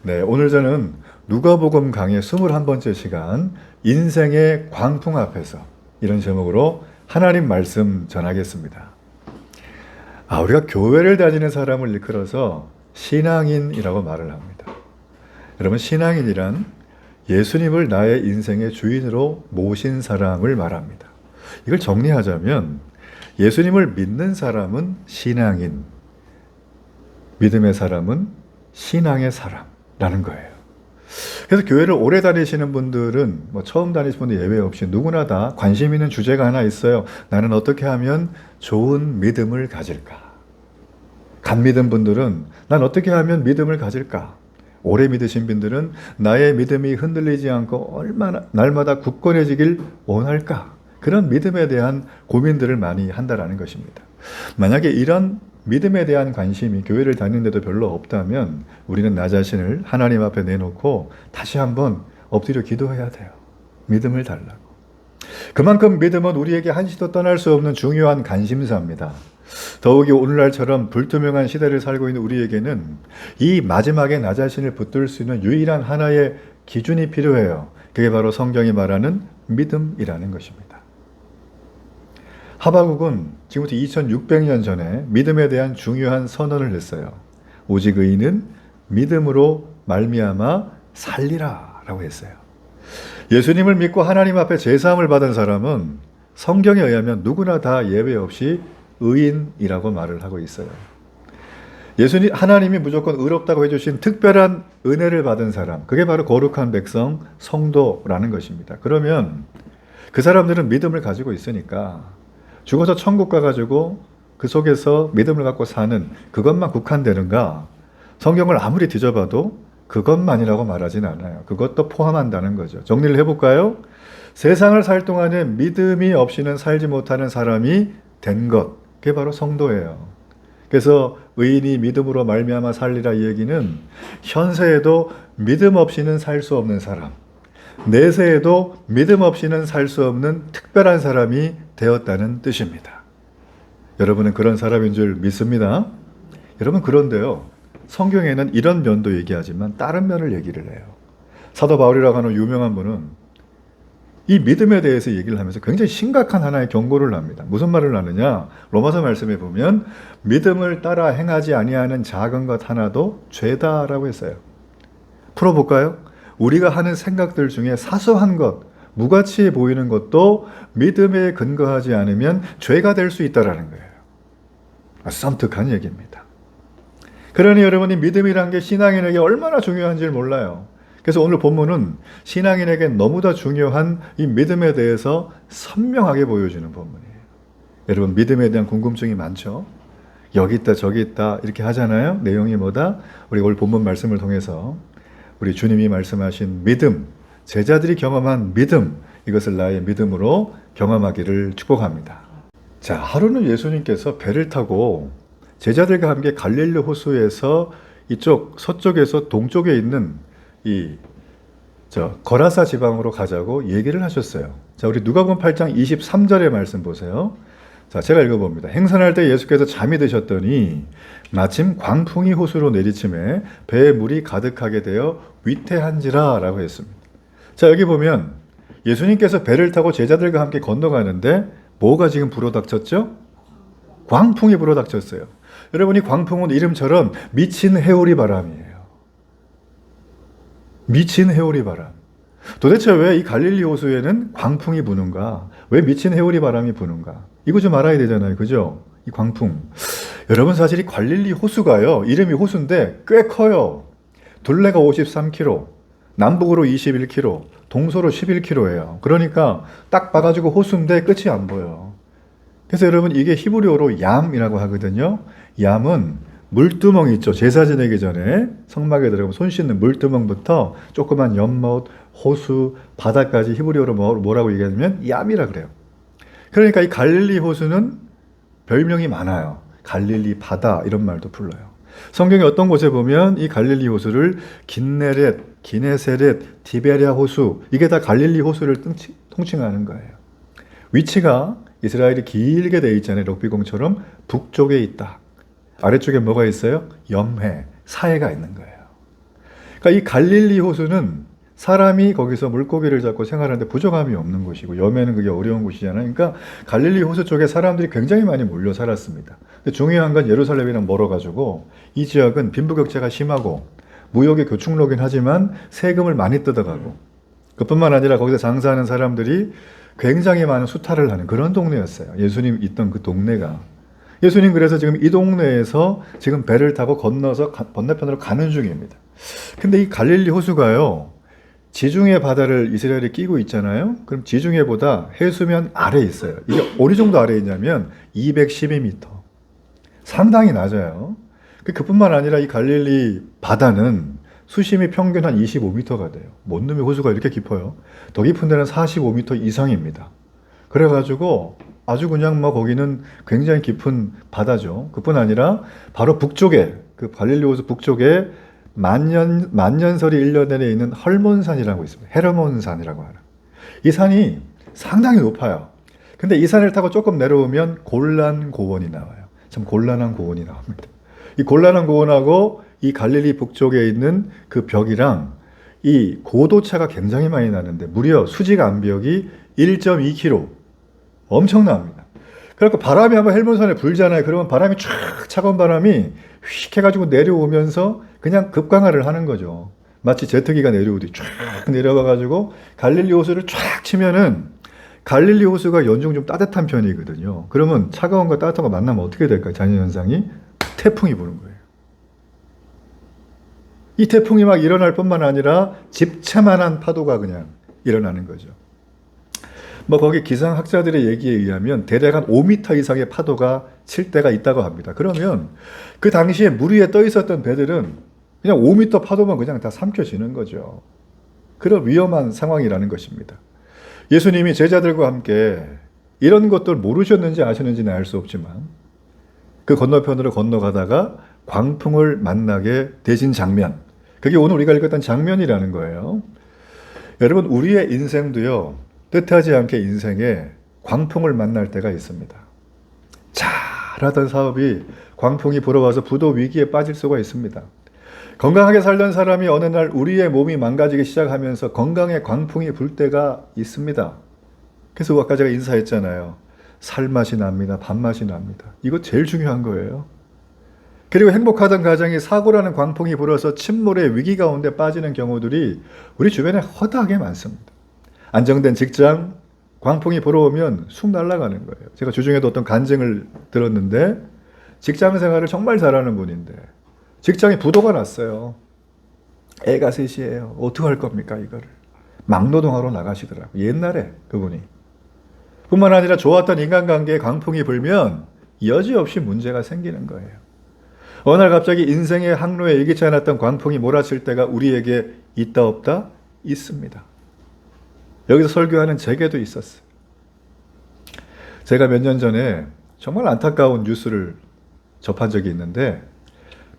네, 오늘 저는 누가복음 강의 21번째 시간 인생의 광풍 앞에서 이런 제목으로 하나님 말씀 전하겠습니다. 우리가 교회를 다니는 사람을 일컬어서 신앙인이라고 말을 합니다. 여러분, 신앙인이란 예수님을 나의 인생의 주인으로 모신 사람을 말합니다. 이걸 정리하자면 예수님을 믿는 사람은 신앙인, 믿음의 사람은 신앙의 사람라는 거예요. 그래서 교회를 오래 다니시는 분들은 처음 다니시는 분들 예외 없이 누구나 다 관심 있는 주제가 하나 있어요. 나는 어떻게 하면 좋은 믿음을 가질까? 간 믿은 분들은 난 어떻게 하면 믿음을 가질까? 오래 믿으신 분들은 나의 믿음이 흔들리지 않고 얼마나 날마다 굳건해지길 원할까? 그런 믿음에 대한 고민들을 많이 한다라는 것입니다. 만약에 이런 믿음에 대한 관심이 교회를 다니는데도 별로 없다면 우리는 나 자신을 하나님 앞에 내놓고 다시 한번 엎드려 기도해야 돼요. 믿음을 달라고. 그만큼 믿음은 우리에게 한시도 떠날 수 없는 중요한 관심사입니다. 더욱이 오늘날처럼 불투명한 시대를 살고 있는 우리에게는 이 마지막에 나 자신을 붙들 수 있는 유일한 하나의 기준이 필요해요. 그게 바로 성경이 말하는 믿음이라는 것입니다. 하박국은 지금부터 2600년 전에 믿음에 대한 중요한 선언을 했어요. 오직 의인은 믿음으로 말미암아 살리라 라고 했어요. 예수님을 믿고 하나님 앞에 제사함을 받은 사람은 성경에 의하면 누구나 다 예외 없이 의인이라고 말을 하고 있어요. 하나님이 무조건 의롭다고 해주신 특별한 은혜를 받은 사람, 그게 바로 거룩한 백성, 성도라는 것입니다. 그러면 그 사람들은 믿음을 가지고 있으니까 죽어서 천국 가가지고 그 속에서 믿음을 갖고 사는 그것만 국한되는가? 성경을 아무리 뒤져봐도 그것만이라고 말하진 않아요. 그것도 포함한다는 거죠. 정리를 해볼까요? 세상을 살 동안에 믿음이 없이는 살지 못하는 사람이 된 것, 그게 바로 성도예요. 그래서 의인이 믿음으로 말미암아 살리라 이 얘기는 현세에도 믿음 없이는 살 수 없는 사람, 내세에도 믿음 없이는 살 수 없는 특별한 사람이 되었다는 뜻입니다. 여러분은 그런 사람인 줄 믿습니다. 여러분, 그런데요, 성경에는 이런 면도 얘기하지만 다른 면을 얘기를 해요. 사도 바울이라고 하는 유명한 분은 이 믿음에 대해서 얘기를 하면서 굉장히 심각한 하나의 경고를 합니다. 무슨 말을 하느냐? 로마서 말씀에 보면 믿음을 따라 행하지 아니하는 작은 것 하나도 죄다라고 했어요. 풀어볼까요? 우리가 하는 생각들 중에 사소한 것, 무가치해 보이는 것도 믿음에 근거하지 않으면 죄가 될 수 있다는 거예요. 섬뜩한 얘기입니다. 그러니 여러분이 믿음이란 게 신앙인에게 얼마나 중요한지를 몰라요. 그래서 오늘 본문은 신앙인에게 너무나 중요한 이 믿음에 대해서 선명하게 보여주는 본문이에요. 여러분, 믿음에 대한 궁금증이 많죠? 여기 있다 저기 있다 이렇게 하잖아요. 내용이 뭐다? 우리 오늘 본문 말씀을 통해서 우리 주님이 말씀하신 믿음, 제자들이 경험한 믿음, 이것을 나의 믿음으로 경험하기를 축복합니다. 자, 하루는 예수님께서 배를 타고 제자들과 함께 갈릴리 호수에서 이쪽 서쪽에서 동쪽에 있는 거라사 지방으로 가자고 얘기를 하셨어요. 자, 우리 누가복음 8장 23절의 말씀 보세요. 자, 제가 읽어봅니다. 행선할 때 예수께서 잠이 드셨더니 마침 광풍이 호수로 내리침에 배에 물이 가득하게 되어 위태한지라 라고 했습니다. 자, 여기 보면 예수님께서 배를 타고 제자들과 함께 건너가는데 뭐가 지금 불어닥쳤죠? 광풍이 불어닥쳤어요. 여러분, 이 광풍은 이름처럼 미친 해오리 바람이에요. 미친 해오리 바람. 도대체 왜 이 갈릴리 호수에는 광풍이 부는가? 왜 미친 해오리 바람이 부는가? 이거 좀 알아야 되잖아요. 그죠? 이 광풍. 여러분, 사실 이 갈릴리 호수가요, 이름이 호수인데 꽤 커요. 둘레가 53km, 남북으로 21km, 동서로 11km예요. 그러니까 딱 봐가지고 호수인데 끝이 안 보여. 그래서 여러분, 이게 히브리어로 얌이라고 하거든요. 얌은 물두멍 있죠. 제사 지내기 전에 성막에 들어가면 손 씻는 물두멍부터 조그만 연못, 호수, 바다까지 히브리어로 뭐라고 얘기하냐면 얌이라 그래요. 그러니까 이 갈릴리 호수는 별명이 많아요. 갈릴리 바다 이런 말도 불러요. 성경의 어떤 곳에 보면 이 갈릴리 호수를 긴네렛, 기네세렛, 디베랴 호수, 이게 다 갈릴리 호수를 통칭하는 거예요. 위치가 이스라엘이 길게 돼 있잖아요. 럭비공처럼 북쪽에 있다. 아래쪽에 뭐가 있어요? 염해, 사해가 있는 거예요. 그러니까 이 갈릴리 호수는 사람이 거기서 물고기를 잡고 생활하는데 부족함이 없는 곳이고 염해는 그게 어려운 곳이잖아요. 그러니까 갈릴리 호수 쪽에 사람들이 굉장히 많이 몰려 살았습니다. 근데 중요한 건 예루살렘이랑 멀어가지고 이 지역은 빈부격차가 심하고 무역의 교충로긴 하지만 세금을 많이 뜯어가고 그뿐만 아니라 거기서 장사하는 사람들이 굉장히 많은 수탈을 하는 그런 동네였어요. 예수님 있던 그 동네가. 예수님 그래서 지금 이 동네에서 지금 배를 타고 건너서 건너편으로 가는 중입니다. 근데 이 갈릴리 호수가요, 지중해 바다를 이스라엘이 끼고 있잖아요. 그럼 지중해보다 해수면 아래에 있어요. 이게 어느 정도 아래에 있냐면 212m. 상당히 낮아요. 그뿐만 아니라 이 갈릴리 바다는 수심이 평균 한 25m가 돼요. 뭔 놈의 호수가 이렇게 깊어요. 더 깊은 데는 45m 이상입니다. 그래가지고 아주 그냥 뭐 거기는 굉장히 깊은 바다죠. 그뿐 아니라 바로 북쪽에 그 갈릴리 호수 북쪽에 만년설이 1년 내내 있는 헐몬산이라고 있습니다. 헤르몬산이라고 하는. 이 산이 상당히 높아요. 근데 이 산을 타고 조금 내려오면 골란 고원이 나와요. 참 곤란한 고원이 나옵니다. 이 곤란한 고원하고 이 갈릴리 북쪽에 있는 그 벽이랑 이 고도차가 굉장히 많이 나는데 무려 수직 암벽이 1.2km. 엄청납니다. 그래서 바람이 한번 헬몬산에 불잖아요. 그러면 바람이 촥 차가운 바람이 휙 해가지고 내려오면서 그냥 급강하를 하는 거죠. 마치 제트기가 내려오듯이 쫙 내려와가지고 갈릴리 호수를 쫙 치면은 갈릴리 호수가 연중 좀 따뜻한 편이거든요. 그러면 차가운 거 따뜻한 거 만나면 어떻게 될까요? 자연현상이 태풍이 부는 거예요. 이 태풍이 막 일어날 뿐만 아니라 집채만한 파도가 그냥 일어나는 거죠. 뭐 거기 기상학자들의 얘기에 의하면 대략 한 5m 이상의 파도가 칠 때가 있다고 합니다. 그러면 그 당시에 물 위에 떠 있었던 배들은 그냥 5m 파도만 그냥 다 삼켜지는 거죠. 그런 위험한 상황이라는 것입니다. 예수님이 제자들과 함께 이런 것들 모르셨는지 아셨는지는 알 수 없지만 그 건너편으로 건너가다가 광풍을 만나게 되신 장면, 그게 오늘 우리가 읽었던 장면이라는 거예요. 여러분, 우리의 인생도요, 뜻하지 않게 인생에 광풍을 만날 때가 있습니다. 잘하던 사업이 광풍이 불어와서 부도 위기에 빠질 수가 있습니다. 건강하게 살던 사람이 어느 날 우리의 몸이 망가지기 시작하면서 건강에 광풍이 불 때가 있습니다. 그래서 아까 제가 인사했잖아요. 살맛이 납니다. 밥맛이 납니다. 이거 제일 중요한 거예요. 그리고 행복하던 가정이 사고라는 광풍이 불어서 침몰의 위기 가운데 빠지는 경우들이 우리 주변에 허다하게 많습니다. 안정된 직장, 광풍이 불어오면 쑥 날아가는 거예요. 제가 주중에도 어떤 간증을 들었는데 직장 생활을 정말 잘하는 분인데 직장에 부도가 났어요. 애가 셋이에요. 어떻게 할 겁니까 이거를. 막노동하러 나가시더라고요. 옛날에 그분이. 뿐만 아니라 좋았던 인간관계에 광풍이 불면 여지없이 문제가 생기는 거예요. 어느 날 갑자기 인생의 항로에 예기치 않았던 광풍이 몰아칠 때가 우리에게 있다 없다? 있습니다. 여기서 설교하는 제게도 있었어요. 제가 몇 년 전에 정말 안타까운 뉴스를 접한 적이 있는데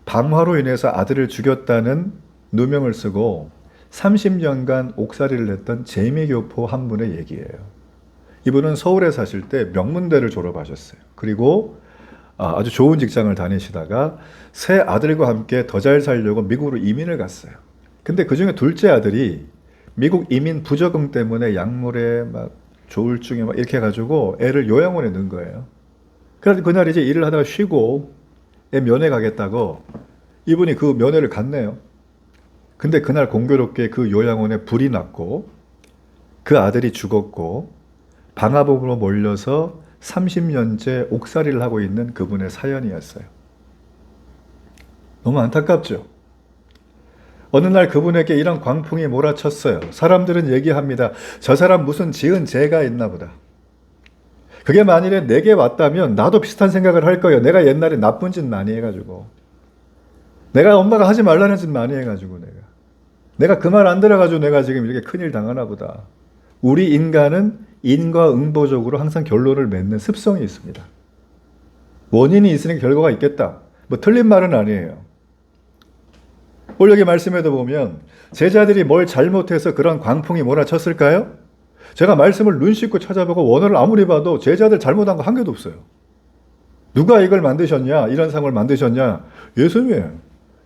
방화로 인해서 아들을 죽였다는 누명을 쓰고 30년간 옥살이를 했던 재미교포 한 분의 얘기예요. 이분은 서울에 사실 때 명문대를 졸업하셨어요. 그리고 아주 좋은 직장을 다니시다가 새 아들과 함께 더 잘 살려고 미국으로 이민을 갔어요. 근데 그 중에 둘째 아들이 미국 이민 부적응 때문에 약물에 막 조울증에 막 이렇게 해가지고 애를 요양원에 넣은 거예요. 그래서 그날 이제 일을 하다가 쉬고 애 면회 가겠다고 이분이 그 면회를 갔네요. 근데 그날 공교롭게 그 요양원에 불이 났고 그 아들이 죽었고 방화복으로 몰려서 30년째 옥살이를 하고 있는 그분의 사연이었어요. 너무 안타깝죠? 어느 날 그분에게 이런 광풍이 몰아쳤어요. 사람들은 얘기합니다. 저 사람 무슨 지은 죄가 있나 보다. 그게 만일에 내게 왔다면 나도 비슷한 생각을 할 거예요. 내가 옛날에 나쁜 짓 많이 해가지고. 내가 엄마가 하지 말라는 짓 많이 해가지고 내가 그 말 안 들어가지고 내가 지금 이렇게 큰일 당하나 보다. 우리 인간은 인과응보적으로 항상 결론을 맺는 습성이 있습니다. 원인이 있으니까 결과가 있겠다. 뭐 틀린 말은 아니에요. 오늘 여기 말씀에도 보면 제자들이 뭘 잘못해서 그런 광풍이 몰아쳤을까요? 제가 말씀을 눈 씻고 찾아보고 원어를 아무리 봐도 제자들 잘못한 거 한 개도 없어요. 누가 이걸 만드셨냐? 이런 상을 만드셨냐? 예수님.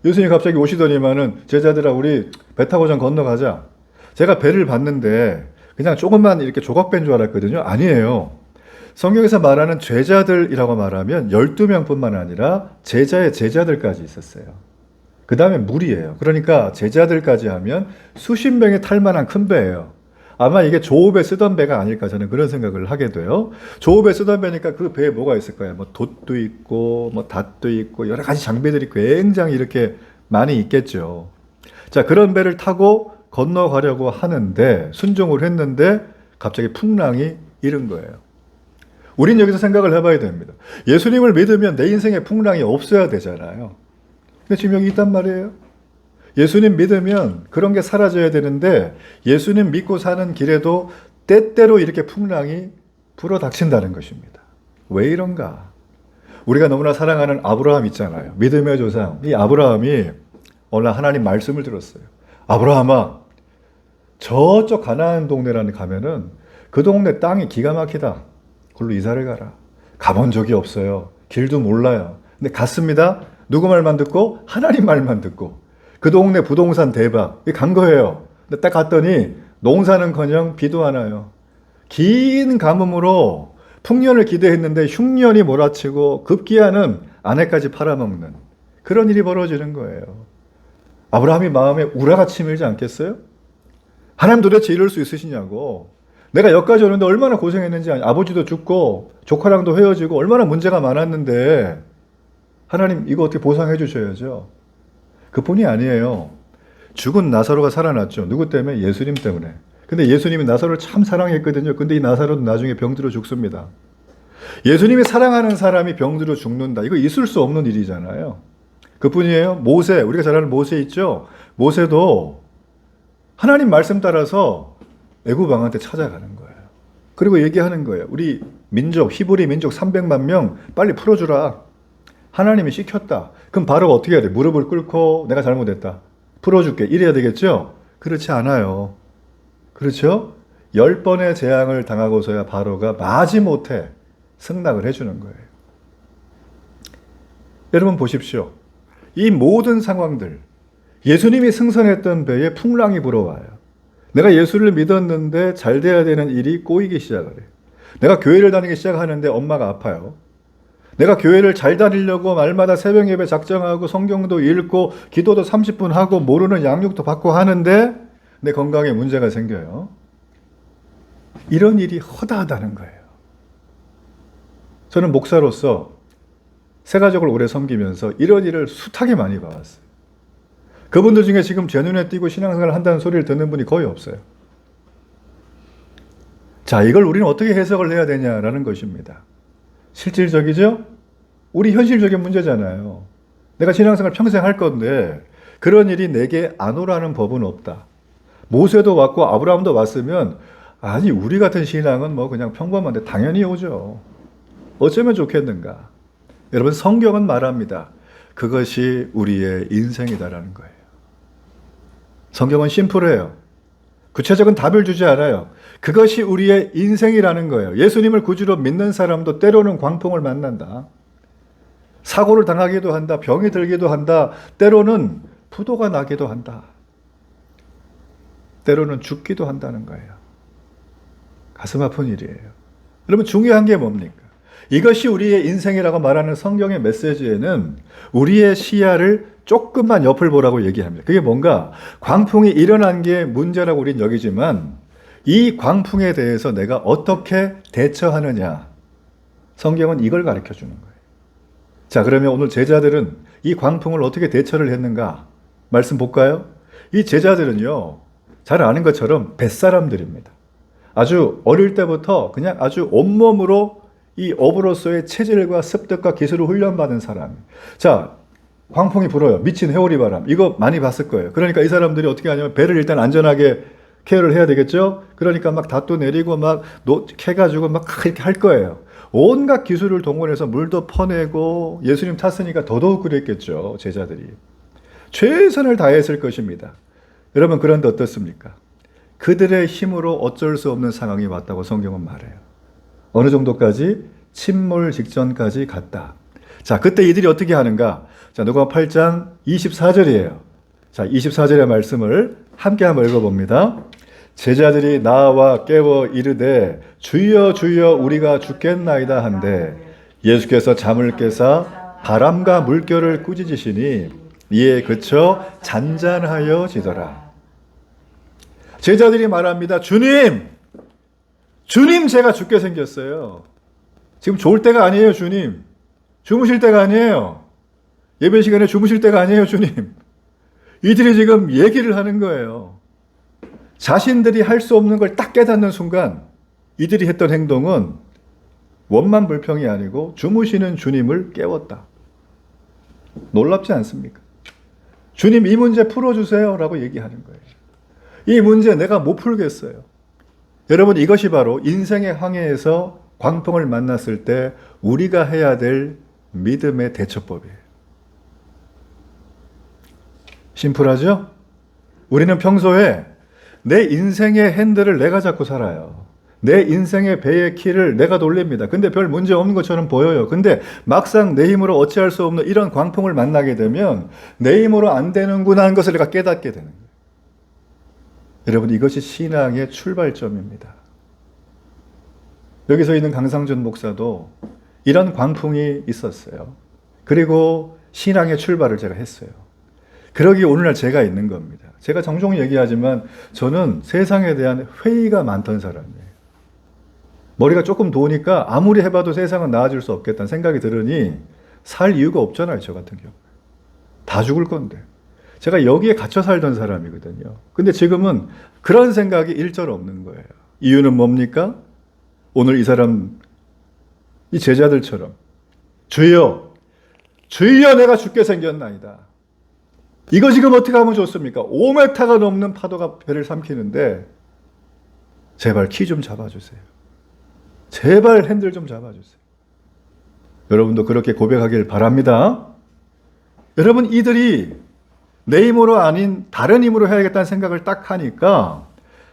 예수님이 갑자기 오시더니만은 제자들아 우리 배 타고 좀 건너가자. 제가 배를 봤는데 그냥 조금만 이렇게 조각배인 줄 알았거든요. 아니에요. 성경에서 말하는 제자들이라고 말하면 12명뿐만 아니라 제자의 제자들까지 있었어요. 그 다음에 물이에요. 그러니까 제자들까지 하면 수십 명이 탈 만한 큰 배예요. 아마 이게 조업에 쓰던 배가 아닐까 저는 그런 생각을 하게 돼요. 조업에 쓰던 배니까 그 배에 뭐가 있을 거예요. 뭐 돛도 있고 뭐 닷도 있고 여러 가지 장비들이 굉장히 이렇게 많이 있겠죠. 자, 그런 배를 타고 건너가려고 하는데 순종을 했는데 갑자기 풍랑이 일은 거예요. 우린 여기서 생각을 해봐야 됩니다. 예수님을 믿으면 내 인생에 풍랑이 없어야 되잖아요. 근데 지금 여기 있단 말이에요. 예수님 믿으면 그런 게 사라져야 되는데 예수님 믿고 사는 길에도 때때로 이렇게 풍랑이 불어닥친다는 것입니다. 왜 이런가? 우리가 너무나 사랑하는 아브라함 있잖아요. 믿음의 조상. 이 아브라함이 어느 하나님 말씀을 들었어요. 아브라함아, 저쪽 가나안 동네라는 가면은 그 동네 땅이 기가 막히다. 그걸로 이사를 가라. 가본 적이 없어요. 길도 몰라요. 근데 갔습니다. 누구 말만 듣고? 하나님 말만 듣고. 그 동네 부동산 대박. 간 거예요. 근데 딱 갔더니 농사는커녕 비도 안 와요. 긴 가뭄으로 풍년을 기대했는데 흉년이 몰아치고 급기야는 아내까지 팔아먹는 그런 일이 벌어지는 거예요. 아브라함이 마음에 우라가 치밀지 않겠어요? 하나님 도대체 이럴 수 있으시냐고. 내가 여기까지 오는데 얼마나 고생했는지 아버지도 죽고 조카랑도 헤어지고 얼마나 문제가 많았는데 하나님 이거 어떻게 보상해 주셔야죠. 그뿐이 아니에요. 죽은 나사로가 살아났죠. 누구 때문에? 예수님 때문에. 근데 예수님이 나사로를 참 사랑했거든요. 근데 이 나사로도 나중에 병들어 죽습니다. 예수님이 사랑하는 사람이 병들어 죽는다. 이거 있을 수 없는 일이잖아요. 그뿐이에요. 모세, 우리가 잘 아는 모세 있죠? 모세도 하나님 말씀 따라서 애굽 왕한테 찾아가는 거예요. 그리고 얘기하는 거예요. 우리 민족, 히브리 민족 300만 명 빨리 풀어주라. 하나님이 시켰다. 그럼 바로가 어떻게 해야 돼? 무릎을 꿇고 내가 잘못했다. 풀어줄게. 이래야 되겠죠? 그렇지 않아요. 그렇죠? 10번의 재앙을 당하고서야 바로가 마지못해 승낙을 해주는 거예요. 여러분 보십시오. 이 모든 상황들, 예수님이 승선했던 배에 풍랑이 불어와요. 내가 예수를 믿었는데 잘 돼야 되는 일이 꼬이기 시작을 해요. 내가 교회를 다니기 시작하는데 엄마가 아파요. 내가 교회를 잘 다니려고 말마다 새벽 예배 작정하고 성경도 읽고 기도도 30분 하고 모르는 양육도 받고 하는데 내 건강에 문제가 생겨요. 이런 일이 허다하다는 거예요. 저는 목사로서 새가족을 오래 섬기면서 이런 일을 숱하게 많이 봐왔어요. 그분들 중에 지금 제 눈에 띄고 신앙생활을 한다는 소리를 듣는 분이 거의 없어요. 자, 이걸 우리는 어떻게 해석을 해야 되냐라는 것입니다. 실질적이죠? 우리 현실적인 문제잖아요. 내가 신앙생활 평생 할 건데 그런 일이 내게 안 오라는 법은 없다. 모세도 왔고 아브라함도 왔으면 아니 우리 같은 신앙은 뭐 그냥 평범한데 당연히 오죠. 어쩌면 좋겠는가. 여러분 성경은 말합니다. 그것이 우리의 인생이다라는 거예요. 성경은 심플해요. 구체적인 답을 주지 않아요. 그것이 우리의 인생이라는 거예요. 예수님을 구주로 믿는 사람도 때로는 광풍을 만난다. 사고를 당하기도 한다. 병이 들기도 한다. 때로는 부도가 나기도 한다. 때로는 죽기도 한다는 거예요. 가슴 아픈 일이에요. 여러분 중요한 게 뭡니까? 이것이 우리의 인생이라고 말하는 성경의 메시지에는 우리의 시야를 조금만 옆을 보라고 얘기합니다. 그게 뭔가 광풍이 일어난 게 문제라고 우리는 여기지만 이 광풍에 대해서 내가 어떻게 대처하느냐. 성경은 이걸 가르쳐 주는 거예요. 자, 그러면 오늘 제자들은 이 광풍을 어떻게 대처를 했는가? 말씀 볼까요? 이 제자들은요, 잘 아는 것처럼 뱃사람들입니다. 아주 어릴 때부터 그냥 아주 온몸으로 이 어부로서의 체질과 습득과 기술을 훈련받은 사람. 자, 광풍이 불어요. 미친 회오리 바람. 이거 많이 봤을 거예요. 그러니까 이 사람들이 어떻게 하냐면 배를 일단 안전하게 케어를 해야 되겠죠? 그러니까 막 닷도 내리고 막 캐가지고 막 이렇게 할 거예요. 온갖 기술을 동원해서 물도 퍼내고 예수님 탔으니까 더더욱 그랬겠죠. 제자들이. 최선을 다했을 것입니다. 여러분 그런데 어떻습니까? 그들의 힘으로 어쩔 수 없는 상황이 왔다고 성경은 말해요. 어느 정도까지? 침몰 직전까지 갔다. 자, 그때 이들이 어떻게 하는가? 자, 누가복음 8장 24절이에요. 자, 24절의 말씀을 함께 한번 읽어봅니다. 제자들이 나와 깨워 이르되 주여 주여 우리가 죽겠나이다 한데 예수께서 잠을 깨사 바람과 물결을 꾸짖으시니 이에 그쳐 잔잔하여 지더라. 제자들이 말합니다. 주님! 주님, 제가 죽게 생겼어요. 지금 좋을 때가 아니에요, 주님. 주무실 때가 아니에요. 예배 시간에 주무실 때가 아니에요, 주님. 이들이 지금 얘기를 하는 거예요. 자신들이 할 수 없는 걸 딱 깨닫는 순간 이들이 했던 행동은 원만 불평이 아니고 주무시는 주님을 깨웠다. 놀랍지 않습니까? 주님, 이 문제 풀어주세요 라고 얘기하는 거예요. 이 문제 내가 못 풀겠어요. 여러분, 이것이 바로 인생의 항해에서 광풍을 만났을 때 우리가 해야 될 믿음의 대처법이에요. 심플하죠? 우리는 평소에 내 인생의 핸들을 내가 잡고 살아요. 내 인생의 배의 키를 내가 돌립니다. 근데 별 문제 없는 것처럼 보여요. 근데 막상 내 힘으로 어찌할 수 없는 이런 광풍을 만나게 되면 내 힘으로 안 되는구나 하는 것을 내가 깨닫게 되는 거예요. 여러분, 이것이 신앙의 출발점입니다. 여기서 있는 강상준 목사도 이런 광풍이 있었어요. 그리고 신앙의 출발을 제가 했어요. 그러기 오늘날 제가 있는 겁니다. 제가 종종 얘기하지만 저는 세상에 대한 회의가 많던 사람이에요. 머리가 조금 도니까 아무리 해봐도 세상은 나아질 수 없겠다는 생각이 들으니 살 이유가 없잖아요, 저 같은 경우. 다 죽을 건데. 제가 여기에 갇혀 살던 사람이거든요. 근데 지금은 그런 생각이 일절 없는 거예요. 이유는 뭡니까? 오늘 이 사람, 이 제자들처럼 주여, 주여 내가 죽게 생겼나이다. 이거 지금 어떻게 하면 좋습니까? 5m가 넘는 파도가 배를 삼키는데 제발 키 좀 잡아주세요. 제발 핸들 좀 잡아주세요. 여러분도 그렇게 고백하길 바랍니다. 여러분, 이들이 내 힘으로 아닌 다른 힘으로 해야겠다는 생각을 딱 하니까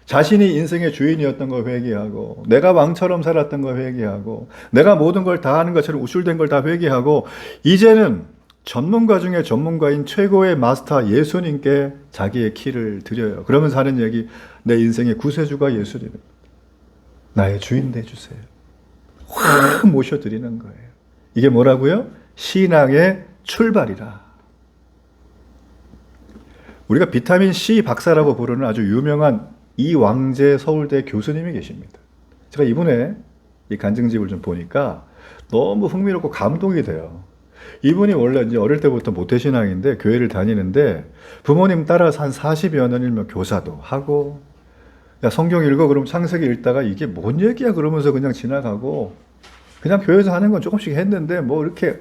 자신이 인생의 주인이었던 걸 회개하고 내가 왕처럼 살았던 걸 회개하고 내가 모든 걸 다 하는 것처럼 우쭐댄 걸 다 회개하고 이제는 전문가 중에 전문가인 최고의 마스터 예수님께 자기의 키를 드려요. 그러면서 하는 얘기, 내 인생의 구세주가 예수님, 나의 주인 되주세요. 확 모셔드리는 거예요. 이게 뭐라고요? 신앙의 출발이라. 우리가 비타민 C 박사라고 부르는 아주 유명한 이왕재 서울대 교수님이 계십니다. 제가 이분의 이 간증집을 좀 보니까 너무 흥미롭고 감동이 돼요. 이분이 원래 이제 어릴 때부터 모태신앙인데 교회를 다니는데 부모님 따라서 한 40여 년이면 교사도 하고, 야, 성경 읽어 그러면 창세기 읽다가 이게 뭔 얘기야 그러면서 그냥 지나가고, 그냥 교회에서 하는 건 조금씩 했는데 뭐 이렇게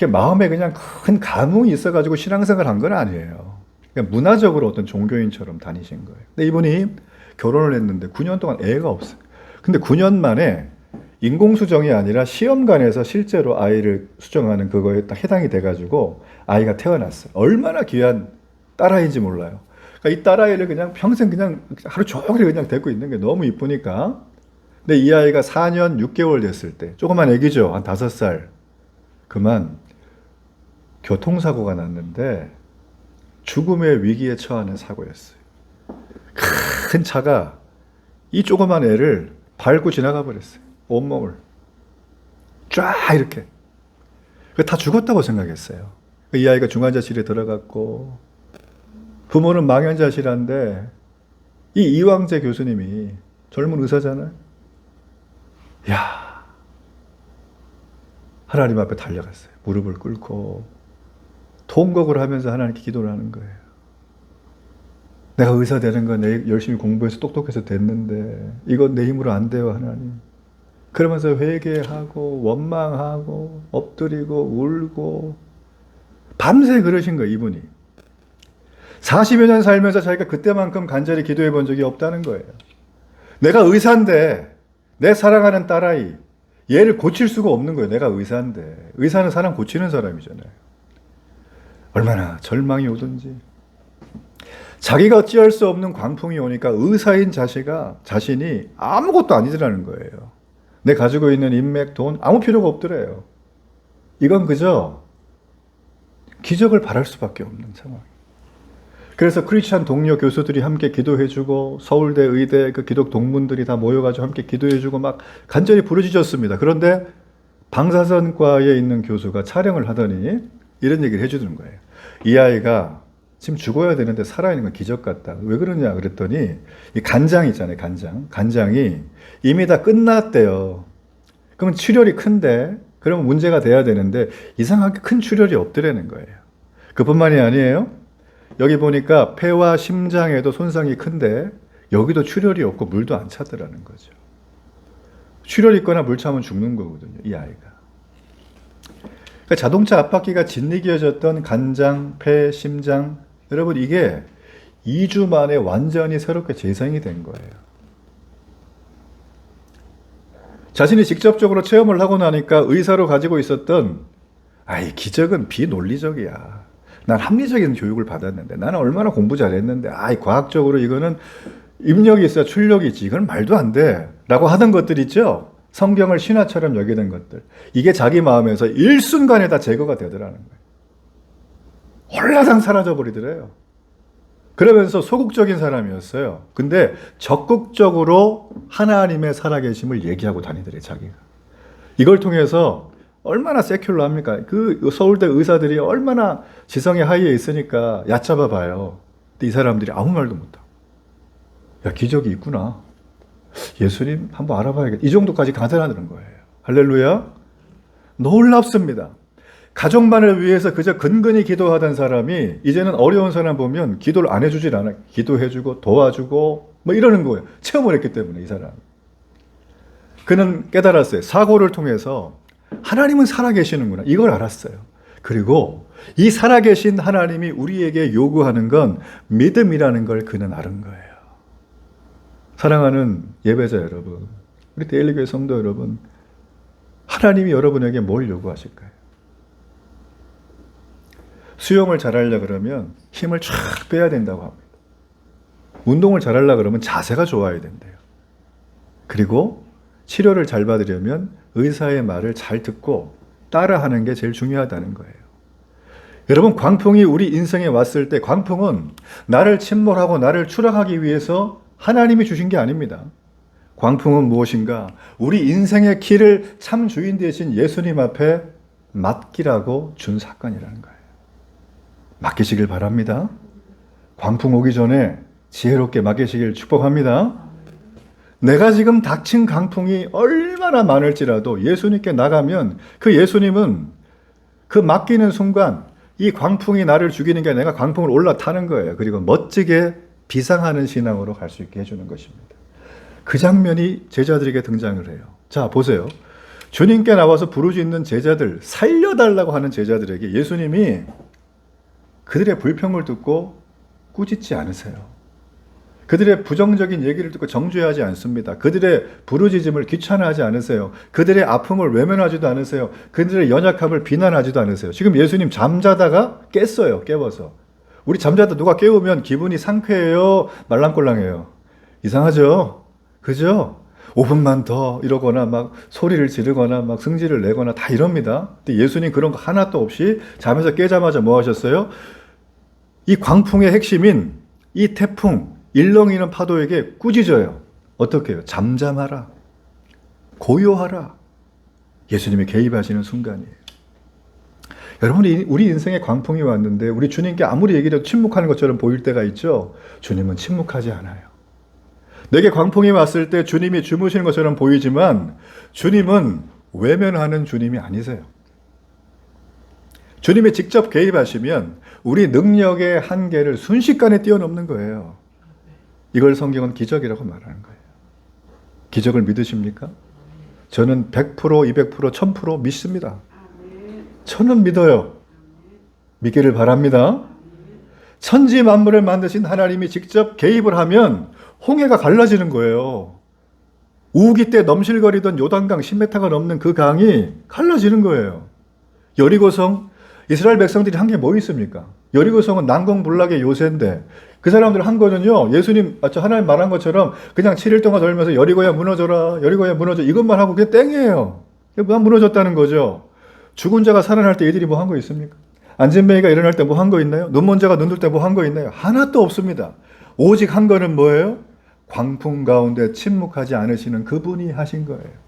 마음에 그냥 큰 감흥이 있어가지고 신앙생활 한 건 아니에요. 그러니까 문화적으로 어떤 종교인처럼 다니신 거예요. 근데 이분이 결혼을 했는데 9년 동안 애가 없어요. 근데 9년 만에 인공수정이 아니라 시험관에서 실제로 아이를 수정하는 그거에 딱 해당이 돼가지고 아이가 태어났어요. 얼마나 귀한 딸아이인지 몰라요. 그러니까 이 딸아이를 그냥 평생 그냥 하루 종일 그냥 데리고 있는 게 너무 이쁘니까. 근데 이 아이가 4년 6개월 됐을 때, 조그만 애기죠. 한 5살. 그만 교통사고가 났는데 죽음의 위기에 처하는 사고였어요. 큰 차가 이 조그만 애를 밟고 지나가 버렸어요. 온몸을 쫙 이렇게. 다 죽었다고 생각했어요. 이 아이가 중환자실에 들어갔고 부모는 망연자실한데 이 이왕재 교수님이 젊은 의사잖아요. 야, 하나님 앞에 달려갔어요. 무릎을 꿇고 통곡을 하면서 하나님께 기도를 하는 거예요. 내가 의사 되는 건 내 열심히 공부해서 똑똑해서 됐는데 이건 내 힘으로 안 돼요, 하나님. 그러면서 회개하고 원망하고 엎드리고 울고 밤새 그러신 거예요, 이분이. 40여 년 살면서 자기가 그때만큼 간절히 기도해 본 적이 없다는 거예요. 내가 의사인데 내 사랑하는 딸아이, 얘를 고칠 수가 없는 거예요. 내가 의사인데. 의사는 사람 고치는 사람이잖아요. 얼마나 절망이 오든지. 자기가 어찌할 수 없는 광풍이 오니까 의사인 자신이 아무것도 아니더라는 거예요. 내 가지고 있는 인맥, 돈 아무 필요가 없더래요. 이건 그저 기적을 바랄 수밖에 없는 상황. 그래서 크리스찬 동료 교수들이 함께 기도해주고 서울대 의대 그 기독 동문들이 다 모여가지고 함께 기도해주고 막 간절히 부르짖었습니다. 그런데 방사선과에 있는 교수가 촬영을 하더니 이런 얘기를 해주는 거예요. 이 아이가 지금 죽어야 되는데 살아있는 건 기적 같다. 왜 그러냐 그랬더니 이 간장 있잖아요. 간장이 이미 다 끝났대요. 그러면 출혈이 큰데 그러면 문제가 돼야 되는데 이상하게 큰 출혈이 없더라는 거예요. 그뿐만이 아니에요. 여기 보니까 폐와 심장에도 손상이 큰데 여기도 출혈이 없고 물도 안 차더라는 거죠. 출혈이 있거나 물 차면 죽는 거거든요. 이 아이가. 그러니까 자동차 앞바퀴가 짓이겨졌던 간장, 폐, 심장, 여러분 이게 2주 만에 완전히 새롭게 재생이 된 거예요. 자신이 직접적으로 체험을 하고 나니까 의사로 가지고 있었던 기적은 비논리적이야. 난 합리적인 교육을 받았는데 나는 얼마나 공부 잘했는데 과학적으로 이거는 입력이 있어야 출력이 있지. 이건 말도 안 돼. 라고 하던 것들 있죠. 성경을 신화처럼 여기던 것들. 이게 자기 마음에서 일순간에 다 제거가 되더라는 거예요. 홀라당 사라져버리더래요. 그러면서 소극적인 사람이었어요. 근데 적극적으로 하나님의 살아계심을 얘기하고 다니더래요, 자기가. 이걸 통해서 얼마나 세큘러합니까? 그 서울대 의사들이 얼마나 지성의 하위에 있으니까 얕잡아 봐요. 근데 이 사람들이 아무 말도 못하고. 야, 기적이 있구나. 예수님 한번 알아봐야겠다. 이 정도까지 가더라는 거예요. 할렐루야. 놀랍습니다. 가족만을 위해서 그저 근근히 기도하던 사람이 이제는 어려운 사람 보면 기도를 안 해주질 않아요. 기도해주고 도와주고 뭐 이러는 거예요. 체험을 했기 때문에 이 사람. 그는 깨달았어요. 사고를 통해서 하나님은 살아계시는구나. 이걸 알았어요. 그리고 이 살아계신 하나님이 우리에게 요구하는 건 믿음이라는 걸 그는 아는 거예요. 사랑하는 예배자 여러분, 우리 데일리교회 성도 여러분, 하나님이 여러분에게 뭘 요구하실까요? 수영을 잘하려 그러면 힘을 쫙 빼야 된다고 합니다. 운동을 잘하려 그러면 자세가 좋아야 된대요. 그리고 치료를 잘 받으려면 의사의 말을 잘 듣고 따라하는 게 제일 중요하다는 거예요. 여러분, 광풍이 우리 인생에 왔을 때 광풍은 나를 침몰하고 나를 추락하기 위해서 하나님이 주신 게 아닙니다. 광풍은 무엇인가? 우리 인생의 길을 참 주인 되신 예수님 앞에 맡기라고 준 사건이라는 거예요. 맡기시길 바랍니다. 광풍 오기 전에 지혜롭게 맡기시길 축복합니다. 내가 지금 닥친 강풍이 얼마나 많을지라도 예수님께 나가면 그 예수님은 그 맡기는 순간 이 광풍이 나를 죽이는 게 아니라 내가 광풍을 올라타는 거예요. 그리고 멋지게 비상하는 신앙으로 갈 수 있게 해주는 것입니다. 그 장면이 제자들에게 등장을 해요. 자, 보세요. 주님께 나와서 부르짖는 제자들, 살려달라고 하는 제자들에게 예수님이 그들의 불평을 듣고 꾸짖지 않으세요. 그들의 부정적인 얘기를 듣고 정죄하지 않습니다. 그들의 부르짖음을 귀찮아하지 않으세요. 그들의 아픔을 외면하지도 않으세요. 그들의 연약함을 비난하지도 않으세요. 지금 예수님 잠자다가 깼어요. 깨워서. 우리 잠자다 누가 깨우면 기분이 상쾌해요? 말랑꼴랑해요? 이상하죠? 그죠? 5분만 더 이러거나 막 소리를 지르거나 막 승질을 내거나 다 이럽니다. 근데 예수님 그런 거 하나도 없이 잠에서 깨자마자 뭐 하셨어요? 이 광풍의 핵심인 이 태풍, 일렁이는 파도에게 꾸짖어요. 어떻게 해요? 잠잠하라. 고요하라. 예수님이 개입하시는 순간이에요. 여러분, 우리 인생에 광풍이 왔는데 우리 주님께 아무리 얘기해도 침묵하는 것처럼 보일 때가 있죠. 주님은 침묵하지 않아요. 내게 광풍이 왔을 때 주님이 주무시는 것처럼 보이지만 주님은 외면하는 주님이 아니세요. 주님이 직접 개입하시면 우리 능력의 한계를 순식간에 뛰어넘는 거예요. 이걸 성경은 기적이라고 말하는 거예요. 기적을 믿으십니까? 저는 100%, 200%, 1000% 믿습니다. 저는 믿어요. 믿기를 바랍니다. 천지 만물을 만드신 하나님이 직접 개입을 하면 홍해가 갈라지는 거예요. 우기 때 넘실거리던 요단강 10m가 넘는 그 강이 갈라지는 거예요. 여리고성, 이스라엘 백성들이 한 게 뭐 있습니까? 여리고성은 난공불락의 요새인데 그 사람들 한 거는요, 예수님, 하나님 말한 것처럼 그냥 7일 동안 돌면서 여리고야 무너져라, 여리고야 무너져, 이것만 하고 그게 땡이에요. 그냥 무너졌다는 거죠. 죽은 자가 살아날 때 애들이 뭐 한 거 있습니까? 안진뱅이가 일어날 때 뭐 한 거 있나요? 눈먼자가 눈 뜰 때 뭐 한 거 있나요? 하나도 없습니다. 오직 한 거는 뭐예요? 광풍 가운데 침묵하지 않으시는 그분이 하신 거예요.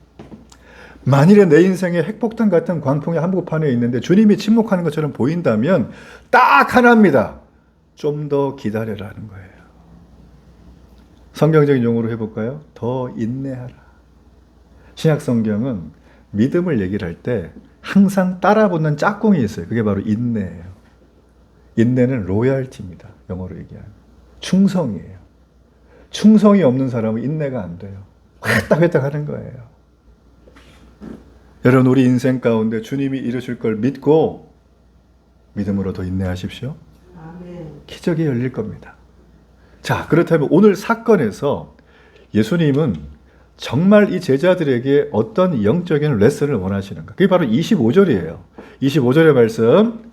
만일에 내 인생에 핵폭탄 같은 광풍이 한복판에 있는데 주님이 침묵하는 것처럼 보인다면 딱 하나입니다. 좀 더 기다려라는 거예요. 성경적인 용어로 해볼까요? 더 인내하라. 신약 성경은 믿음을 얘기를 할 때 항상 따라붙는 짝꿍이 있어요. 그게 바로 인내예요. 인내는 로얄티입니다. 영어로 얘기하면. 충성이에요. 충성이 없는 사람은 인내가 안 돼요. 회딱회딱 하는 거예요. 여러분, 우리 인생 가운데 주님이 이루실 걸 믿고 믿음으로 더 인내하십시오. 아멘. 기적이 열릴 겁니다. 자, 그렇다면 오늘 사건에서 예수님은 정말 이 제자들에게 어떤 영적인 레슨을 원하시는가? 그게 바로 25절이에요. 25절의 말씀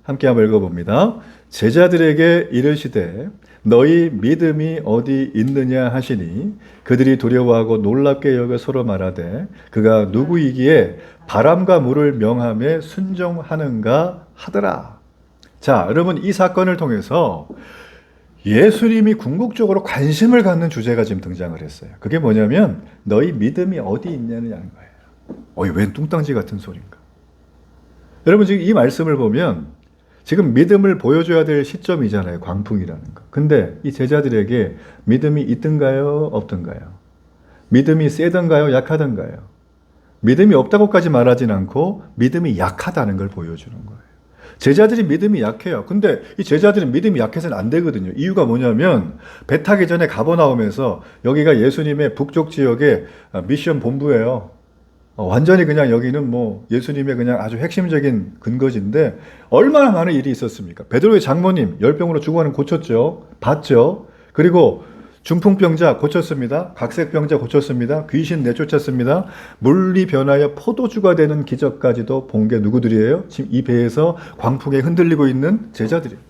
함께 한번 읽어봅니다. 제자들에게 이르시되 너희 믿음이 어디 있느냐 하시니 그들이 두려워하고 놀랍게 여겨 서로 말하되 그가 누구이기에 바람과 물을 명함에 순종하는가 하더라. 자, 여러분, 이 사건을 통해서 예수님이 궁극적으로 관심을 갖는 주제가 지금 등장을 했어요. 그게 뭐냐면 너희 믿음이 어디 있냐는 거예요. 웬 뚱땅지 같은 소린가. 여러분, 지금 이 말씀을 보면 지금 믿음을 보여줘야 될 시점이잖아요. 광풍이라는 거. 근데 이 제자들에게 믿음이 있든가요? 없든가요? 믿음이 세든가요? 약하든가요? 믿음이 없다고까지 말하진 않고 믿음이 약하다는 걸 보여주는 거예요. 제자들이 믿음이 약해요. 근데 이 제자들은 믿음이 약해서는 안 되거든요. 이유가 뭐냐면 배 타기 전에 가버나움에서 여기가 예수님의 북쪽 지역의 미션 본부예요. 완전히 그냥 여기는 뭐 예수님의 그냥 아주 핵심적인 근거지인데 얼마나 많은 일이 있었습니까? 베드로의 장모님 열병으로 죽어가는 고쳤죠. 봤죠. 그리고 중풍병자 고쳤습니다. 각색병자 고쳤습니다. 귀신 내쫓았습니다. 물이 변하여 포도주가 되는 기적까지도 본 게 누구들이에요? 지금 이 배에서 광풍에 흔들리고 있는 제자들이에요.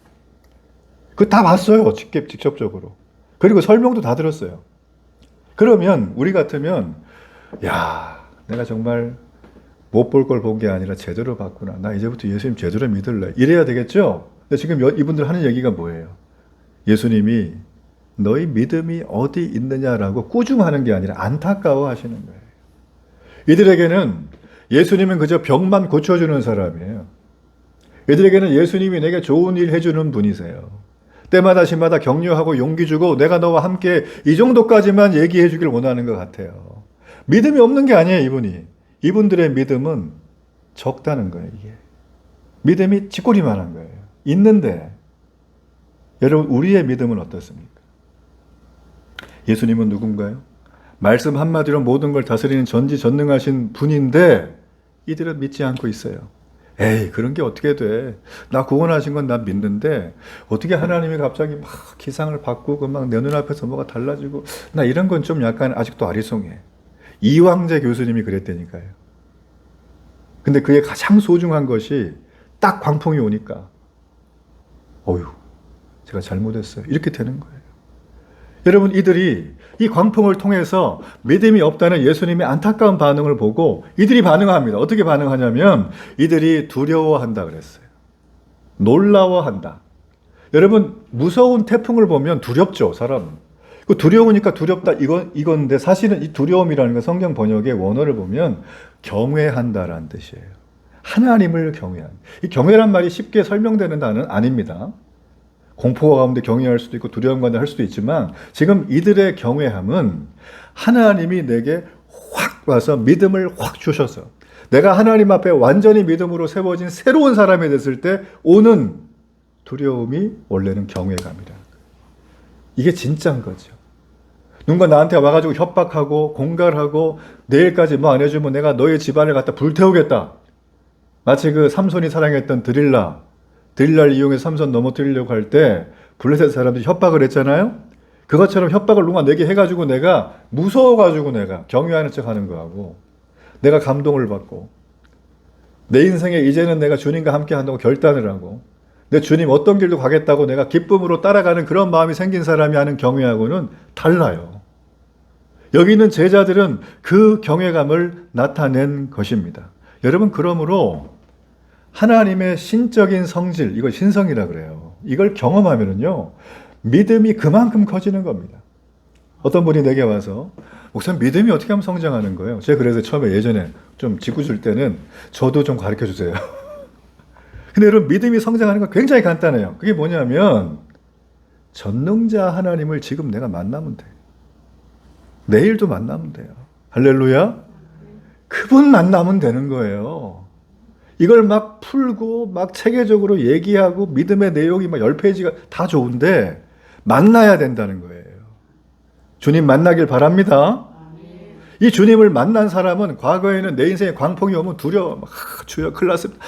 그거 다 봤어요. 직접적으로. 그리고 설명도 다 들었어요. 그러면 우리 같으면 야, 내가 정말 못 볼 걸 본 게 아니라 제대로 봤구나. 나 이제부터 예수님 제대로 믿을래. 이래야 되겠죠? 근데 지금 이분들 하는 얘기가 뭐예요? 예수님이 너희 믿음이 어디 있느냐라고 꾸중하는 게 아니라 안타까워 하시는 거예요. 이들에게는 예수님은 그저 병만 고쳐주는 사람이에요. 이들에게는 예수님이 내게 좋은 일 해주는 분이세요. 때마다 시마다 격려하고 용기 주고 내가 너와 함께 이 정도까지만 얘기해 주길 원하는 것 같아요. 믿음이 없는 게 아니에요, 이분이. 이분들의 믿음은 적다는 거예요, 이게. 믿음이 쥐꼬리만한 거예요. 있는데, 여러분, 우리의 믿음은 어떻습니까? 예수님은 누군가요? 말씀 한마디로 모든 걸 다스리는 전지전능하신 분인데, 이들은 믿지 않고 있어요. 에이, 그런 게 어떻게 돼? 나 구원하신 건 난 믿는데, 어떻게 하나님이 갑자기 막 기상을 바꾸고 막 내 눈앞에서 뭐가 달라지고, 나 이런 건 좀 약간 아직도 아리송해. 이황재 교수님이 그랬다니까요. 근데 그게 가장 소중한 것이 딱 광풍이 오니까 어휴, 제가 잘못했어요. 이렇게 되는 거예요. 여러분, 이들이 이 광풍을 통해서 믿음이 없다는 예수님의 안타까운 반응을 보고 이들이 반응합니다. 어떻게 반응하냐면 이들이 두려워한다 그랬어요. 놀라워한다. 여러분, 무서운 태풍을 보면 두렵죠, 사람. 그 두려우니까 두렵다 이건데 사실은 이 두려움이라는 건 성경 번역의 원어를 보면 경외한다라는 뜻이에요. 하나님을 경외한. 이 경외란 말이 쉽게 설명되는 단어는 아닙니다. 공포 가운데 경외할 수도 있고 두려움 가운데 할 수도 있지만 지금 이들의 경외함은 하나님이 내게 확 와서 믿음을 확 주셔서 내가 하나님 앞에 완전히 믿음으로 세워진 새로운 사람이 됐을 때 오는 두려움이 원래는 경외감이라. 이게 진짜인 거죠. 누군가 나한테 와가지고 협박하고 공갈하고 내일까지 뭐 안 해주면 내가 너의 집안을 갖다 불태우겠다. 마치 그 삼손이 사랑했던 드릴라를 이용해서 삼손 넘어뜨리려고 할 때 블레셋 사람들이 협박을 했잖아요. 그것처럼 협박을 누가 내게 해가지고 내가 무서워가지고 내가 경외하는 척 하는 거하고 내가 감동을 받고 내 인생에 이제는 내가 주님과 함께 한다고 결단을 하고 내 주님 어떤 길도 가겠다고 내가 기쁨으로 따라가는 그런 마음이 생긴 사람이 하는 경외하고는 달라요. 여기 있는 제자들은 그 경외감을 나타낸 것입니다. 여러분, 그러므로 하나님의 신적인 성질, 이걸 신성이라 그래요. 이걸 경험하면은요, 믿음이 그만큼 커지는 겁니다. 어떤 분이 내게 와서, 목사님 믿음이 어떻게 하면 성장하는 거예요? 제가 그래서 처음에 예전에 좀 짓궂을 때는 저도 좀 가르쳐 주세요. 근데 여러분, 믿음이 성장하는 건 굉장히 간단해요. 그게 뭐냐면, 전능자 하나님을 지금 내가 만나면 돼. 내일도 만나면 돼요. 할렐루야? 그분 만나면 되는 거예요. 이걸 막 풀고 막 체계적으로 얘기하고 믿음의 내용이 막 10페이지가 다 좋은데 만나야 된다는 거예요. 주님 만나길 바랍니다. 이 주님을 만난 사람은 과거에는 내 인생에 광풍이 오면 두려워. 막, 주여 큰일 났습니다.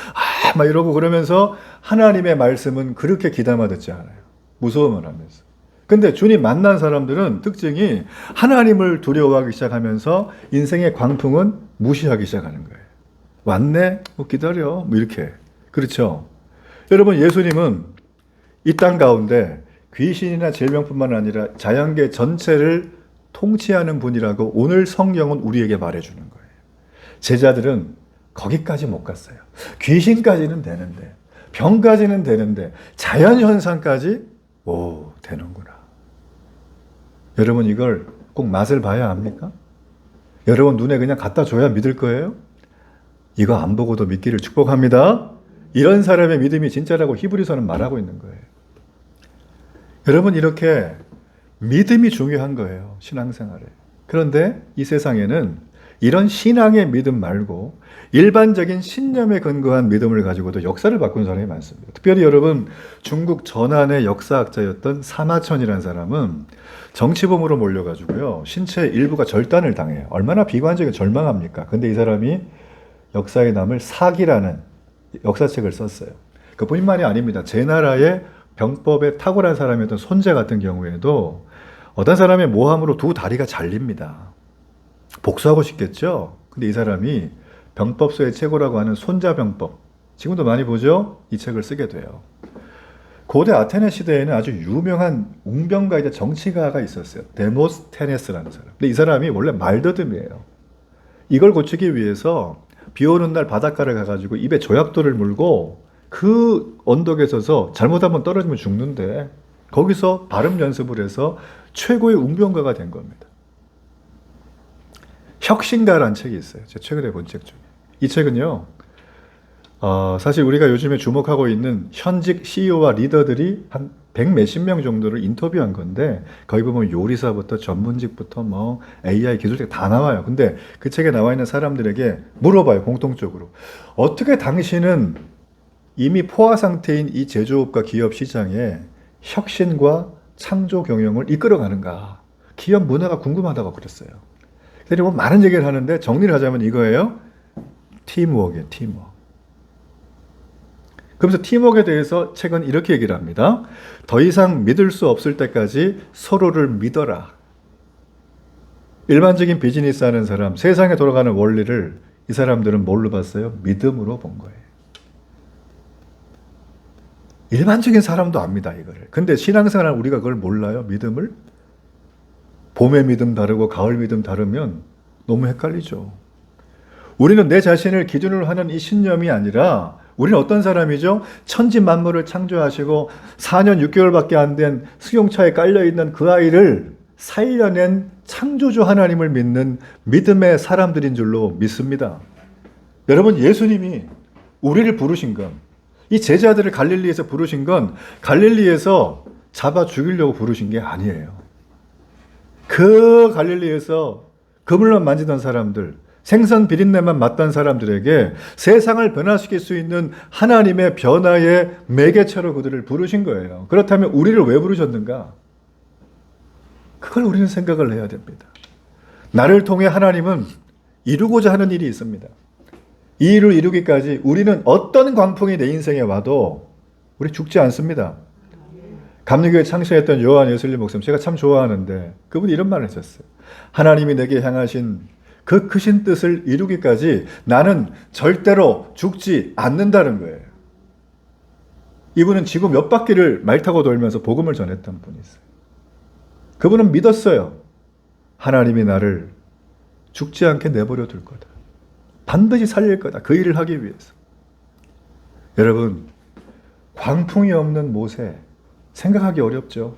막 이러고 그러면서 하나님의 말씀은 그렇게 귀담아 듣지 않아요. 무서움을 하면서. 근데 주님 만난 사람들은 특징이 하나님을 두려워하기 시작하면서 인생의 광풍은 무시하기 시작하는 거예요. 왔네? 뭐 기다려. 뭐 이렇게. 그렇죠. 여러분, 예수님은 이 땅 가운데 귀신이나 질병뿐만 아니라 자연계 전체를 통치하는 분이라고 오늘 성경은 우리에게 말해주는 거예요. 제자들은 거기까지 못 갔어요. 귀신까지는 되는데, 병까지는 되는데, 자연현상까지 오, 되는구나. 여러분, 이걸 꼭 맛을 봐야 합니까? 여러분 눈에 그냥 갖다 줘야 믿을 거예요? 이거 안 보고도 믿기를 축복합니다. 이런 사람의 믿음이 진짜라고 히브리서는 말하고 있는 거예요. 여러분, 이렇게 믿음이 중요한 거예요. 신앙생활에. 그런데 이 세상에는 이런 신앙의 믿음 말고 일반적인 신념에 근거한 믿음을 가지고도 역사를 바꾼 사람이 많습니다. 특별히 여러분, 중국 전한의 역사학자였던 사마천이라는 사람은 정치범으로 몰려가지고요, 신체 일부가 절단을 당해요. 얼마나 비관적이고 절망합니까? 근데 이 사람이 역사에 남을 사기라는 역사책을 썼어요. 그뿐만이 아닙니다. 제 나라의 병법에 탁월한 사람이었던 손재 같은 경우에도 어떤 사람의 모함으로 두 다리가 잘립니다. 복수하고 싶겠죠? 근데 이 사람이 병법서의 최고라고 하는 손자병법, 지금도 많이 보죠? 이 책을 쓰게 돼요. 고대 아테네 시대에는 아주 유명한 웅병가이자 정치가가 있었어요. 데모스테네스라는 사람. 근데 이 사람이 원래 말더듬이에요. 이걸 고치기 위해서 비 오는 날 바닷가를 가가지고 입에 조약돌을 물고 그 언덕에 서서 잘못하면 떨어지면 죽는데 거기서 발음 연습을 해서 최고의 웅병가가 된 겁니다. 혁신가라는 책이 있어요. 제가 최근에 본 책 중에. 이 책은요, 사실 우리가 요즘에 주목하고 있는 현직 CEO와 리더들이 한 100몇십 명 정도를 인터뷰한 건데, 거기 보면 요리사부터 전문직부터 뭐 AI 기술자 다 나와요. 근데 그 책에 나와 있는 사람들에게 물어봐요, 공통적으로. 어떻게 당신은 이미 포화 상태인 이 제조업과 기업 시장에 혁신과 창조 경영을 이끌어가는가? 기업 문화가 궁금하다고 그랬어요. 그래서 뭐 많은 얘기를 하는데 정리를 하자면 이거예요. 팀워크예요, 팀워크. 그러면서 팀워크에 대해서 책은 이렇게 얘기를 합니다. 더 이상 믿을 수 없을 때까지 서로를 믿어라. 일반적인 비즈니스 하는 사람, 세상에 돌아가는 원리를 이 사람들은 뭘로 봤어요? 믿음으로 본 거예요. 일반적인 사람도 압니다, 이거를. 근데 신앙생활 우리가 그걸 몰라요, 믿음을? 봄의 믿음 다르고 가을 믿음 다르면 너무 헷갈리죠. 우리는 내 자신을 기준으로 하는 이 신념이 아니라 우리는 어떤 사람이죠? 천지 만물을 창조하시고 4년 6개월밖에 안 된 수용차에 깔려있는 그 아이를 살려낸 창조주 하나님을 믿는 믿음의 사람들인 줄로 믿습니다. 여러분, 예수님이 우리를 부르신 건, 이 제자들을 갈릴리에서 부르신 건 갈릴리에서 잡아 죽이려고 부르신 게 아니에요. 그 갈릴리에서 그물만 만지던 사람들, 생선 비린내만 맡던 사람들에게 세상을 변화시킬 수 있는 하나님의 변화의 매개체로 그들을 부르신 거예요. 그렇다면 우리를 왜 부르셨는가? 그걸 우리는 생각을 해야 됩니다. 나를 통해 하나님은 이루고자 하는 일이 있습니다. 이 일을 이루기까지 우리는 어떤 광풍이 내 인생에 와도 우리 죽지 않습니다. 감리교회 창시했던 요한 예슬리 목사님, 제가 참 좋아하는데 그분이 이런 말을 하셨어요. 하나님이 내게 향하신 그 크신 뜻을 이루기까지 나는 절대로 죽지 않는다는 거예요. 이분은 지구 몇 바퀴를 말 타고 돌면서 복음을 전했던 분이 있어요. 그분은 믿었어요. 하나님이 나를 죽지 않게 내버려 둘 거다. 반드시 살릴 거다. 그 일을 하기 위해서. 여러분, 광풍이 없는 모세 생각하기 어렵죠.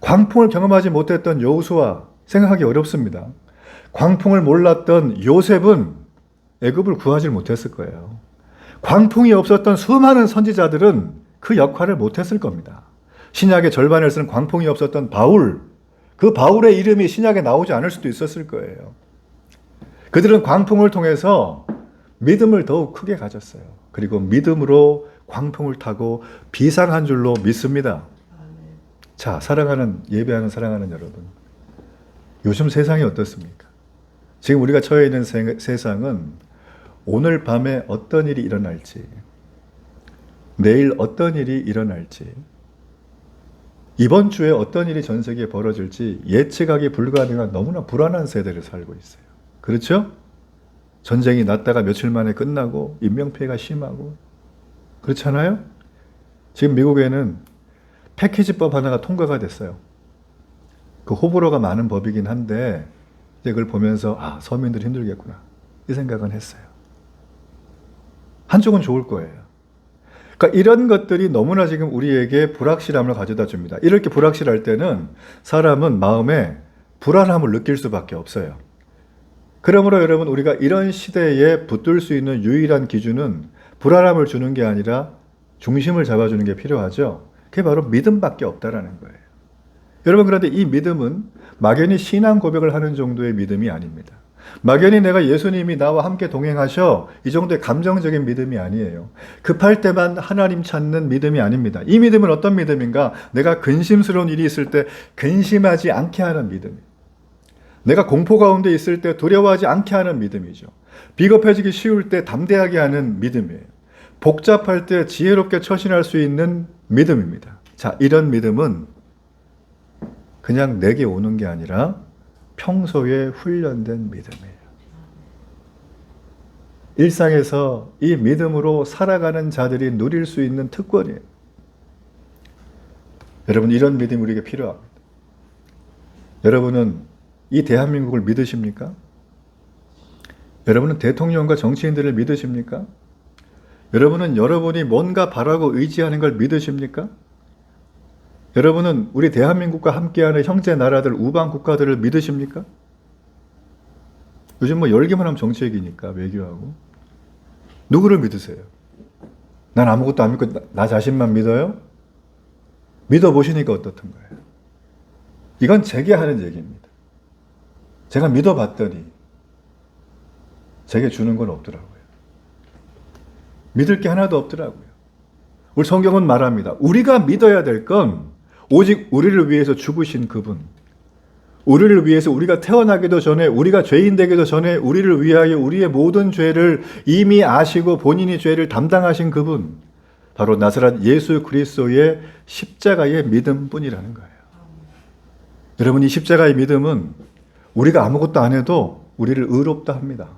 광풍을 경험하지 못했던 여호수아 생각하기 어렵습니다. 광풍을 몰랐던 요셉은 애굽을 구하지 못했을 거예요. 광풍이 없었던 수많은 선지자들은 그 역할을 못했을 겁니다. 신약의 절반을 쓴 광풍이 없었던 바울, 그 바울의 이름이 신약에 나오지 않을 수도 있었을 거예요. 그들은 광풍을 통해서 믿음을 더욱 크게 가졌어요. 그리고 믿음으로 광풍을 타고 비상한 줄로 믿습니다. 자, 사랑하는, 예배하는 사랑하는 여러분, 요즘 세상이 어떻습니까? 지금 우리가 처해 있는 세상은 오늘 밤에 어떤 일이 일어날지, 내일 어떤 일이 일어날지, 이번 주에 어떤 일이 전 세계에 벌어질지 예측하기 불가능한 너무나 불안한 세대를 살고 있어요. 그렇죠? 전쟁이 났다가 며칠 만에 끝나고 인명피해가 심하고 그렇잖아요? 지금 미국에는 패키지법 하나가 통과가 됐어요. 그 호불호가 많은 법이긴 한데 이제 그걸 보면서 서민들 힘들겠구나 이 생각은 했어요. 한쪽은 좋을 거예요. 그러니까 이런 것들이 너무나 지금 우리에게 불확실함을 가져다 줍니다. 이렇게 불확실할 때는 사람은 마음에 불안함을 느낄 수밖에 없어요. 그러므로 여러분, 우리가 이런 시대에 붙들 수 있는 유일한 기준은 불안함을 주는 게 아니라 중심을 잡아주는 게 필요하죠. 그게 바로 믿음밖에 없다라는 거예요. 여러분, 그런데 이 믿음은 막연히 신앙 고백을 하는 정도의 믿음이 아닙니다. 막연히 내가 예수님이 나와 함께 동행하셔 이 정도의 감정적인 믿음이 아니에요. 급할 때만 하나님 찾는 믿음이 아닙니다. 이 믿음은 어떤 믿음인가? 내가 근심스러운 일이 있을 때 근심하지 않게 하는 믿음이에요. 내가 공포 가운데 있을 때 두려워하지 않게 하는 믿음이죠. 비겁해지기 쉬울 때 담대하게 하는 믿음이에요. 복잡할 때 지혜롭게 처신할 수 있는 믿음입니다. 자, 이런 믿음은 그냥 내게 오는 게 아니라 평소에 훈련된 믿음이에요. 일상에서 이 믿음으로 살아가는 자들이 누릴 수 있는 특권이에요. 여러분, 이런 믿음이 우리에게 필요합니다. 여러분은 이 대한민국을 믿으십니까? 여러분은 대통령과 정치인들을 믿으십니까? 여러분은 여러분이 뭔가 바라고 의지하는 걸 믿으십니까? 여러분은 우리 대한민국과 함께하는 형제 나라들, 우방 국가들을 믿으십니까? 요즘 열기만 하면 정치얘기니까 외교하고. 누구를 믿으세요? 난 아무것도 안 믿고 나 자신만 믿어요? 믿어보시니까 어떻던가요? 이건 제게 하는 얘기입니다. 제가 믿어봤더니 제게 주는 건 없더라고요. 믿을 게 하나도 없더라고요. 우리 성경은 말합니다. 우리가 믿어야 될 건 오직 우리를 위해서 죽으신 그분, 우리를 위해서 우리가 태어나기도 전에, 우리가 죄인 되기도 전에 우리를 위하여 우리의 모든 죄를 이미 아시고 본인이 죄를 담당하신 그분, 바로 나사렛 예수 그리스도의 십자가의 믿음뿐이라는 거예요. 여러분, 이 십자가의 믿음은 우리가 아무것도 안 해도 우리를 의롭다 합니다.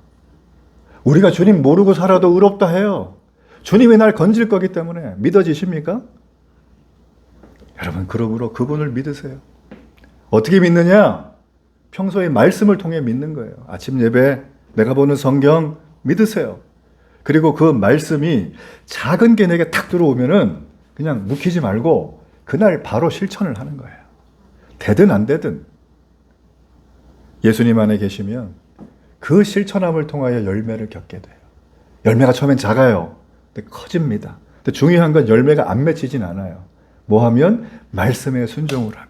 우리가 주님 모르고 살아도 의롭다 해요. 주님이 날 건질 거기 때문에. 믿어지십니까? 여러분, 그러므로 그분을 믿으세요. 어떻게 믿느냐? 평소에 말씀을 통해 믿는 거예요. 아침 예배, 내가 보는 성경 믿으세요. 그리고 그 말씀이 작은 게 내게 탁 들어오면은 그냥 묵히지 말고 그날 바로 실천을 하는 거예요. 되든 안 되든. 예수님 안에 계시면 그 실천함을 통하여 열매를 겪게 돼요. 열매가 처음엔 작아요. 근데 커집니다. 근데 중요한 건 열매가 안 맺히진 않아요. 뭐 하면? 말씀에 순종을 하면.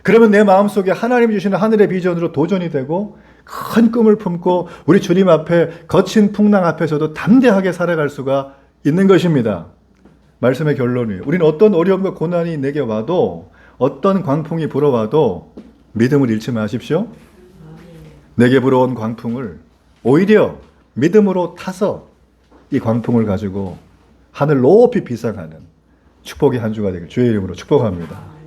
그러면 내 마음속에 하나님 주시는 하늘의 비전으로 도전이 되고 큰 꿈을 품고 우리 주님 앞에 거친 풍랑 앞에서도 담대하게 살아갈 수가 있는 것입니다. 말씀의 결론이에요. 우리는 어떤 어려움과 고난이 내게 와도, 어떤 광풍이 불어와도 믿음을 잃지 마십시오. 내게 불어온 광풍을 오히려 믿음으로 타서 이 광풍을 가지고 하늘 높이 비상하는 축복의 한 주가 되길 주의 이름으로 축복합니다.